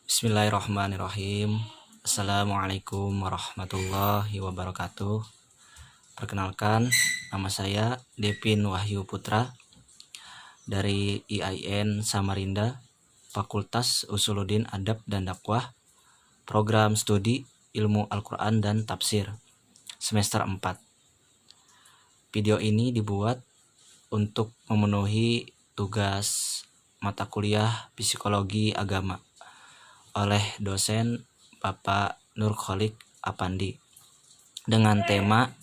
Bismillahirrahmanirrahim. Assalamualaikum warahmatullahi wabarakatuh. Perkenalkan, nama saya Devin Wahyu Putra dari IAIN Samarinda, Fakultas Usuluddin Adab dan Dakwah, Program Studi Ilmu Al-Quran dan Tafsir, semester 4. Video ini dibuat untuk memenuhi tugas mata kuliah Psikologi Agama oleh dosen Bapak Nur Kholik Apandi dengan tema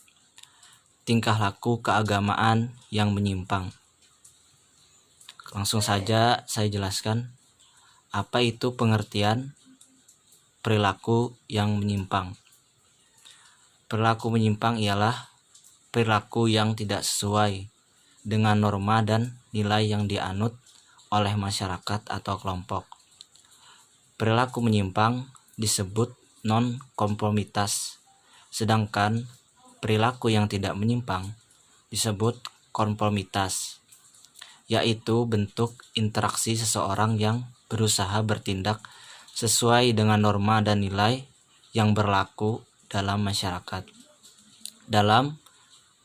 tingkah laku keagamaan yang menyimpang. Langsung saja saya jelaskan apa itu pengertian perilaku yang menyimpang. Perilaku menyimpang ialah perilaku yang tidak sesuai dengan norma dan nilai yang dianut oleh masyarakat atau kelompok. Perilaku menyimpang disebut non-konformitas, sedangkan perilaku yang tidak menyimpang disebut konformitas, yaitu bentuk interaksi seseorang yang berusaha bertindak sesuai dengan norma dan nilai yang berlaku dalam masyarakat. Dalam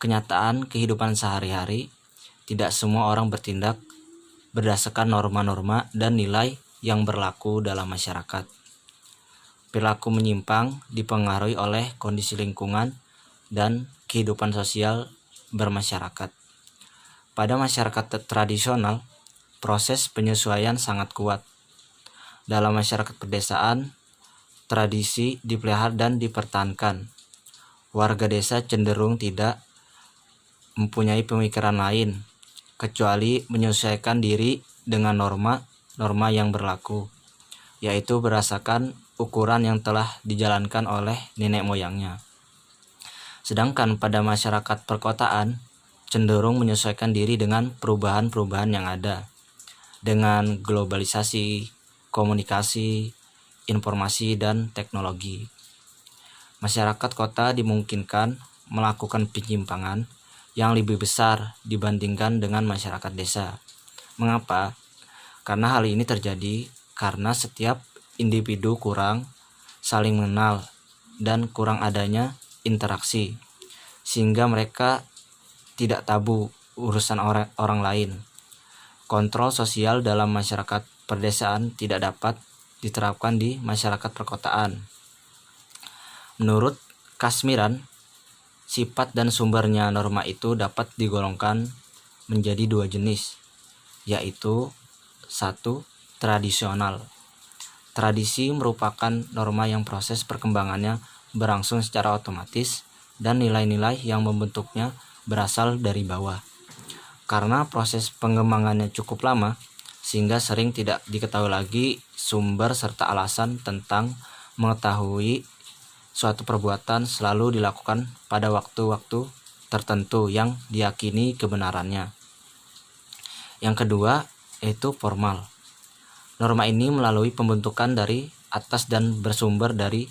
kenyataan kehidupan sehari-hari, tidak semua orang bertindak berdasarkan norma-norma dan nilai yang berlaku dalam masyarakat. Perilaku menyimpang dipengaruhi oleh kondisi lingkungan dan kehidupan sosial bermasyarakat. Pada masyarakat tradisional, proses penyesuaian sangat kuat. Dalam masyarakat pedesaan, tradisi dipelihara dan dipertahankan. Warga desa cenderung tidak mempunyai pemikiran lain, kecuali menyesuaikan diri dengan norma yang berlaku, yaitu berdasarkan ukuran yang telah dijalankan oleh nenek moyangnya. Sedangkan pada masyarakat perkotaan cenderung menyesuaikan diri dengan perubahan-perubahan yang ada. Dengan globalisasi, komunikasi, informasi, dan teknologi, masyarakat kota dimungkinkan melakukan penyimpangan yang lebih besar dibandingkan dengan masyarakat desa. Mengapa? Karena hal ini terjadi karena setiap individu kurang saling mengenal dan kurang adanya interaksi, sehingga mereka tidak tabu urusan orang lain. Kontrol sosial dalam masyarakat pedesaan tidak dapat diterapkan di masyarakat perkotaan. Menurut Kasmiran, sifat dan sumbernya norma itu dapat digolongkan menjadi dua jenis, yaitu 1. Tradisional. Tradisi merupakan norma yang proses perkembangannya berlangsung secara otomatis dan nilai-nilai yang membentuknya berasal dari bawah. Karena proses pengembangannya cukup lama, sehingga sering tidak diketahui lagi sumber serta alasan tentang mengetahui suatu perbuatan selalu dilakukan pada waktu-waktu tertentu yang diyakini kebenarannya. Yang kedua, yaitu formal. Norma ini melalui pembentukan dari atas dan bersumber dari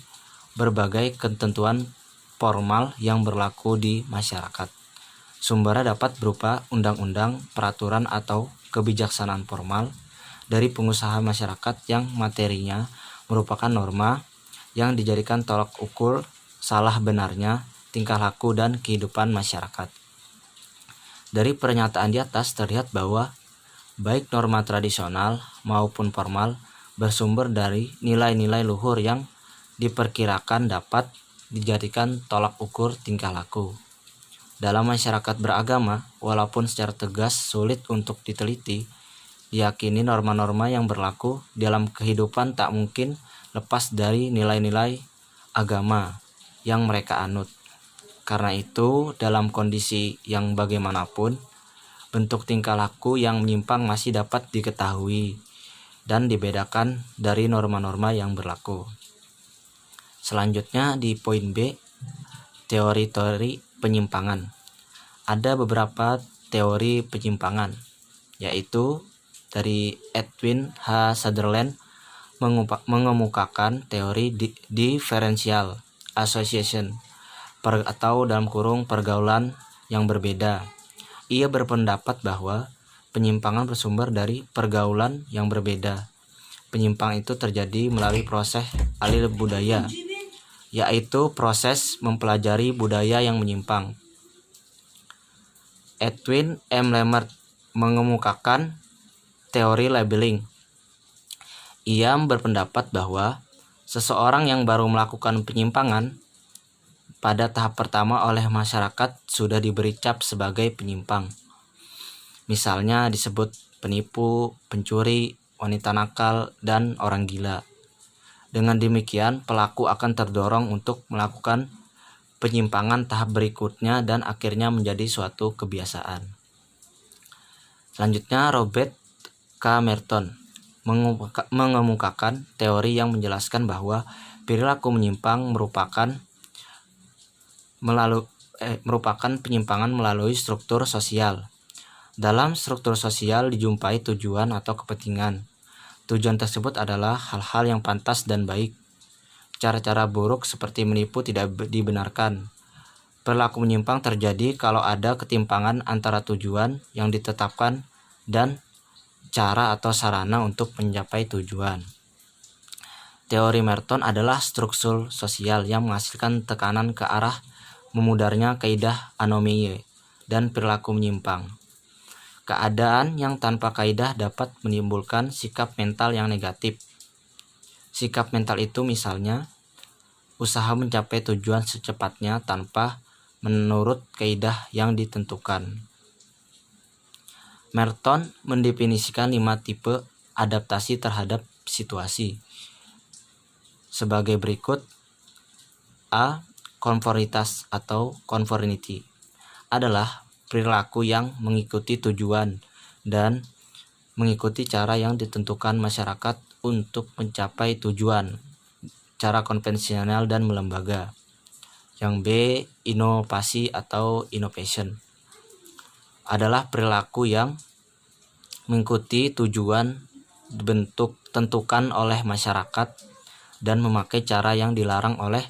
berbagai ketentuan formal yang berlaku di masyarakat. Sumbernya dapat berupa undang-undang, peraturan, atau kebijaksanaan formal dari pengusaha masyarakat yang materinya merupakan norma yang dijadikan tolak ukur salah benarnya tingkah laku dan kehidupan masyarakat. Dari pernyataan di atas terlihat bahwa baik norma tradisional maupun formal bersumber dari nilai-nilai luhur yang diperkirakan dapat dijadikan tolak ukur tingkah laku. Dalam masyarakat beragama, walaupun secara tegas sulit untuk diteliti, diyakini norma-norma yang berlaku dalam kehidupan tak mungkin lepas dari nilai-nilai agama yang mereka anut. Karena itu, dalam kondisi yang bagaimanapun, bentuk tingkah laku yang menyimpang masih dapat diketahui dan dibedakan dari norma-norma yang berlaku. Selanjutnya di poin B, teori-teori penyimpangan. Ada beberapa teori penyimpangan, yaitu dari Edwin H. Sutherland mengemukakan teori differential association atau dalam kurung pergaulan yang berbeda. Ia berpendapat bahwa penyimpangan bersumber dari pergaulan yang berbeda. penyimpang itu terjadi melalui proses alih budaya, yaitu proses mempelajari budaya yang menyimpang. Edwin M. Lemert mengemukakan teori labeling. Ia berpendapat bahwa seseorang yang baru melakukan penyimpangan pada tahap pertama oleh masyarakat sudah diberi cap sebagai penyimpang. Misalnya disebut penipu, pencuri, wanita nakal, dan orang gila. Dengan demikian, pelaku akan terdorong untuk melakukan penyimpangan tahap berikutnya dan akhirnya menjadi suatu kebiasaan. Selanjutnya, Robert K. Merton mengemukakan teori yang menjelaskan bahwa perilaku menyimpang merupakan penyimpangan melalui struktur sosial. Dalam struktur sosial dijumpai tujuan atau kepentingan. Tujuan tersebut adalah hal-hal yang pantas dan baik. Cara-cara buruk seperti menipu tidak dibenarkan. Perilaku menyimpang terjadi kalau ada ketimpangan antara tujuan yang ditetapkan dan cara atau sarana untuk mencapai tujuan. Teori Merton adalah struktur sosial yang menghasilkan tekanan ke arah memudarnya kaidah anomie dan perilaku menyimpang. Keadaan yang tanpa kaidah dapat menimbulkan sikap mental yang negatif. Sikap mental itu misalnya usaha mencapai tujuan secepatnya tanpa menurut kaidah yang ditentukan. Merton mendefinisikan 5 tipe adaptasi terhadap situasi sebagai berikut. A. Konformitas atau conformity adalah perilaku yang mengikuti tujuan dan mengikuti cara yang ditentukan masyarakat untuk mencapai tujuan, cara konvensional dan melembaga. Yang B. Inovasi atau innovation adalah perilaku yang mengikuti tujuan bentuk tentukan oleh masyarakat dan memakai cara yang dilarang oleh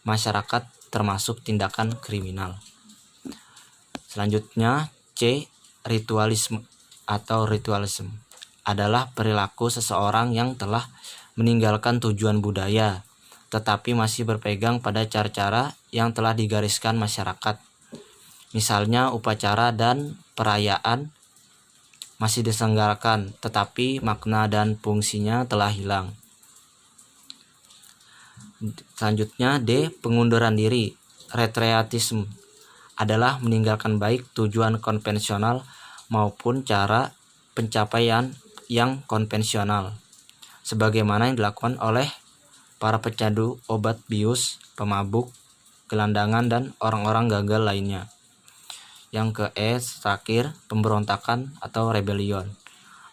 masyarakat termasuk tindakan kriminal. Selanjutnya C. Ritualisme atau ritualism adalah perilaku seseorang yang telah meninggalkan tujuan budaya tetapi masih berpegang pada cara-cara yang telah digariskan masyarakat. Misalnya upacara dan perayaan masih diselenggarakan tetapi makna dan fungsinya telah hilang. Selanjutnya D. Pengunduran diri. Retreatism adalah meninggalkan baik tujuan konvensional maupun cara pencapaian yang konvensional, sebagaimana yang dilakukan oleh para pecandu obat bius, pemabuk, gelandangan, dan orang-orang gagal lainnya. Yang ke E terakhir, pemberontakan atau rebellion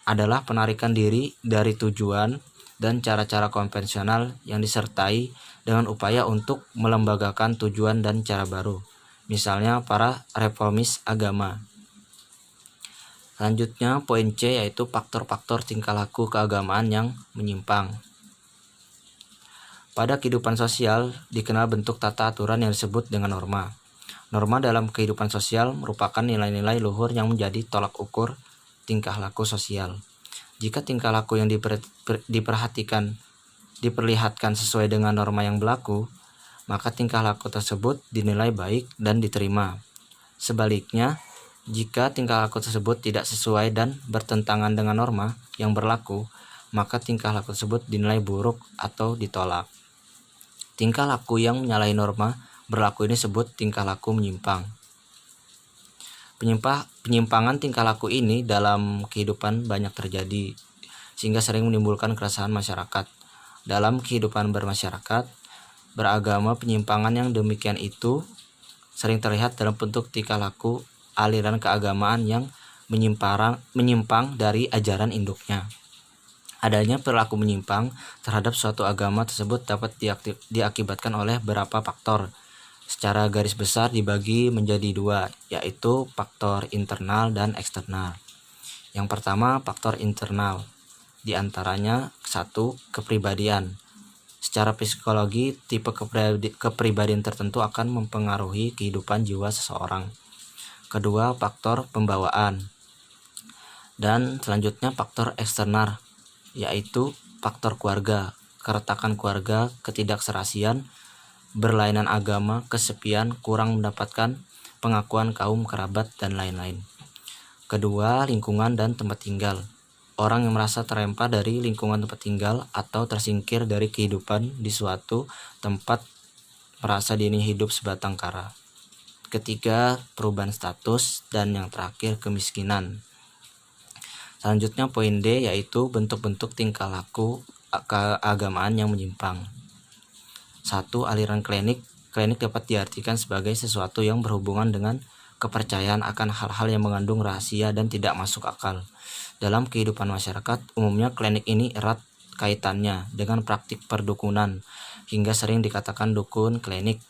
adalah penarikan diri dari tujuan dan cara-cara konvensional yang disertai dengan upaya untuk melembagakan tujuan dan cara baru, misalnya para reformis agama. Selanjutnya poin C yaitu faktor-faktor tingkah laku keagamaan yang menyimpang. Pada kehidupan sosial dikenal bentuk tata aturan yang disebut dengan norma. Norma dalam kehidupan sosial merupakan nilai-nilai luhur yang menjadi tolak ukur tingkah laku sosial. Jika tingkah laku yang diperlihatkan sesuai dengan norma yang berlaku, maka tingkah laku tersebut dinilai baik dan diterima. Sebaliknya, jika tingkah laku tersebut tidak sesuai dan bertentangan dengan norma yang berlaku, maka tingkah laku tersebut dinilai buruk atau ditolak. Tingkah laku yang menyalahi norma berlaku ini disebut tingkah laku menyimpang. Penyimpangan tingkah laku ini dalam kehidupan banyak terjadi, sehingga sering menimbulkan keresahan masyarakat. Dalam kehidupan bermasyarakat, beragama, penyimpangan yang demikian itu sering terlihat dalam bentuk tingkah laku aliran keagamaan yang menyimpang dari ajaran induknya. Adanya perilaku menyimpang terhadap suatu agama tersebut dapat diakibatkan oleh beberapa faktor. Secara garis besar dibagi menjadi 2, yaitu faktor internal dan eksternal. Yang pertama, faktor internal. Di antaranya 1. Kepribadian. Secara psikologi, tipe kepribadian tertentu akan mempengaruhi kehidupan jiwa seseorang. Kedua, faktor pembawaan. Dan selanjutnya faktor eksternal, yaitu faktor keluarga, keretakan keluarga, ketidakserasian, berlainan agama, kesepian, kurang mendapatkan pengakuan kaum kerabat, dan lain-lain. Kedua, lingkungan dan tempat tinggal. Orang yang merasa terlempar dari lingkungan tempat tinggal atau tersingkir dari kehidupan di suatu tempat merasa dirinya hidup sebatang kara. Ketiga, perubahan status, dan yang terakhir kemiskinan. Selanjutnya poin D, yaitu bentuk-bentuk tingkah laku keagamaan yang menyimpang. 1. Aliran klinik. Klinik dapat diartikan sebagai sesuatu yang berhubungan dengan kepercayaan akan hal-hal yang mengandung rahasia dan tidak masuk akal. Dalam kehidupan masyarakat, umumnya klinik ini erat kaitannya dengan praktik perdukunan, hingga sering dikatakan dukun klinik.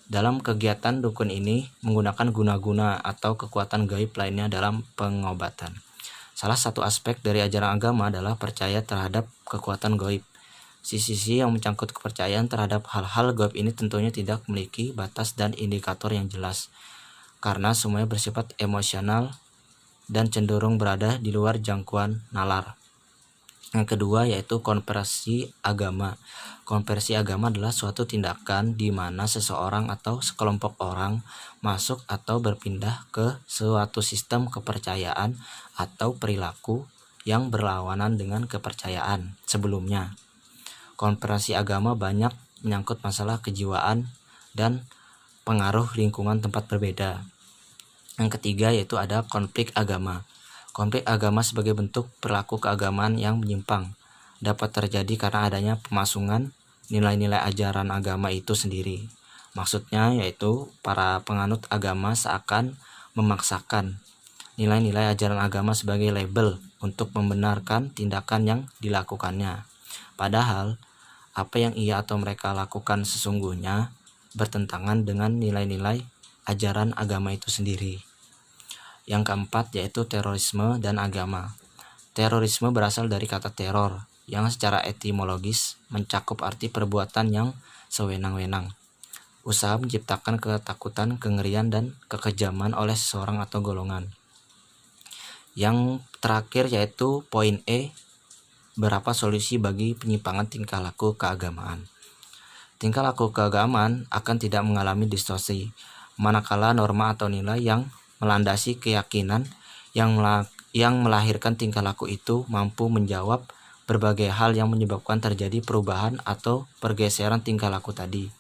Dalam kegiatan dukun ini menggunakan guna-guna atau kekuatan gaib lainnya dalam pengobatan. Salah satu aspek dari ajaran agama adalah percaya terhadap kekuatan gaib. Sisi-sisi yang mencangkut kepercayaan terhadap hal-hal gaib ini tentunya tidak memiliki batas dan indikator yang jelas, karena semuanya bersifat emosional dan cenderung berada di luar jangkauan nalar. Yang kedua yaitu konversi agama. Konversi agama adalah suatu tindakan di mana seseorang atau sekelompok orang masuk atau berpindah ke suatu sistem kepercayaan atau perilaku yang berlawanan dengan kepercayaan sebelumnya. Konversi agama banyak menyangkut masalah kejiwaan dan pengaruh lingkungan tempat berbeda. Yang ketiga yaitu ada konflik agama. Konflik agama sebagai bentuk perilaku keagamaan yang menyimpang dapat terjadi karena adanya pemasungan nilai-nilai ajaran agama itu sendiri. Maksudnya yaitu para penganut agama seakan memaksakan nilai-nilai ajaran agama sebagai label untuk membenarkan tindakan yang dilakukannya. Padahal apa yang ia atau mereka lakukan sesungguhnya bertentangan dengan nilai-nilai ajaran agama itu sendiri. Yang keempat yaitu terorisme dan agama. Terorisme berasal dari kata teror yang secara etimologis mencakup arti perbuatan yang sewenang-wenang, usaha menciptakan ketakutan, kengerian, dan kekejaman oleh seseorang atau golongan. Yang terakhir yaitu poin E, berapa solusi bagi penyimpangan tingkah laku keagamaan. Tingkah laku keagamaan akan tidak mengalami distorsi manakala norma atau nilai yang melandasi keyakinan yang melahirkan tingkah laku itu mampu menjawab berbagai hal yang menyebabkan terjadi perubahan atau pergeseran tingkah laku tadi.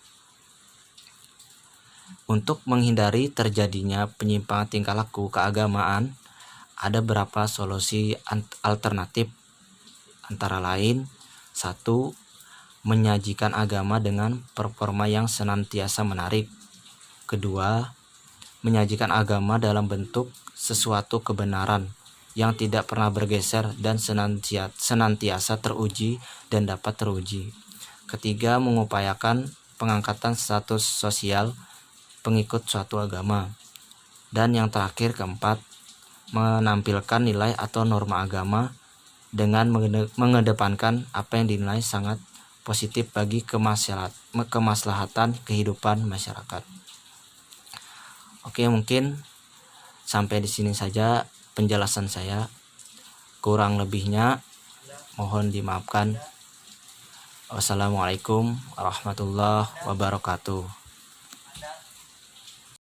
Untuk menghindari terjadinya penyimpangan tingkah laku keagamaan, ada beberapa solusi alternatif, antara lain 1. Menyajikan agama dengan performa yang senantiasa menarik. Kedua, menyajikan agama dalam bentuk sesuatu kebenaran yang tidak pernah bergeser dan senantiasa teruji dan dapat teruji. Ketiga, mengupayakan pengangkatan status sosial pengikut suatu agama. Dan yang terakhir, keempat, menampilkan nilai atau norma agama dengan mengedepankan apa yang dinilai sangat positif bagi kemaslahatan kehidupan masyarakat. Oke, mungkin sampai di sini saja penjelasan saya. Kurang lebihnya mohon dimaafkan. Wassalamualaikum warahmatullahi wabarakatuh.